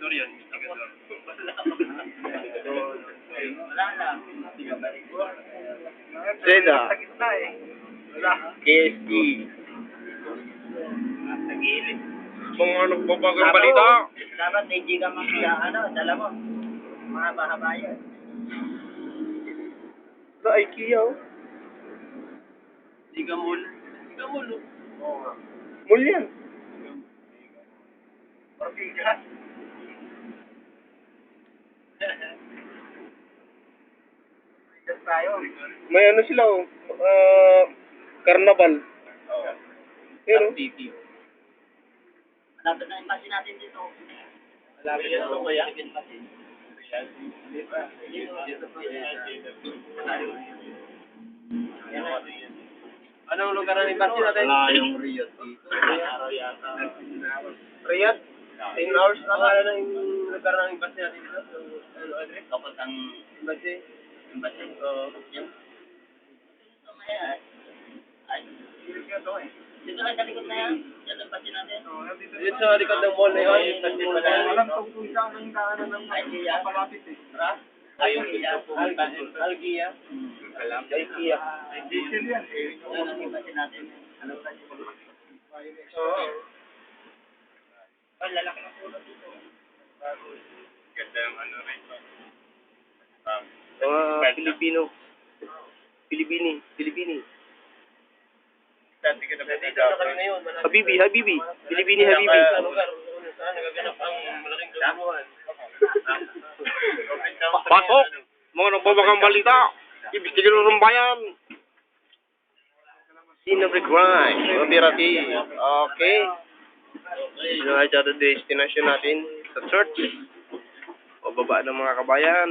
Investigador yan, investigador. Wala na. Seda. Sa gitna eh. Wala. KSG. Sa gilid. Mga nagbabagang balita. Dapat hindi ka dala mo. Mahaba-haba yun. Sa IKEA, oh. Digamol. Digamol, no? Oo nga. Mall yan. Ortigas. Ortigas tayo. May ano sila, oh. Carnival. Oo. Pero, Malapit na yung pasin natin dito. Malapit na ito, kuya? Anong lugar na ibasi natin? wala yung Riyadh dito. Riyadh? 10 hours na pala na yung lugar ng ibasi natin dito. Ano, address? Tapos ang Ibasi? embassy. Oo. Yung ay, dito lang sa likod na yan. Yan ang pasin natin. Dito sa likod ng mall na yun. Ibasi pala. Alam kung saan ang daanan ng palapit eh. Ha? Ayun, iya. Algia? IKEA. Diesel yan. Yan ang embassy natin. Ano ba? Oo. Ay, lalaki ng puno dito. Ganda yung ano rin. Mga Pilipino. Pilipini. Dati ka na kami ngayon. Habibi. Pilipini Habibi. Sa lugar. Saan nagaganap ang malaking kagumuhan? Pasok! Mga nagbabagang balita. Investigador ng bayan. Scene of the crime. Operati. Okay. Yun ay destination natin sa church. O baba ng mga kabayan.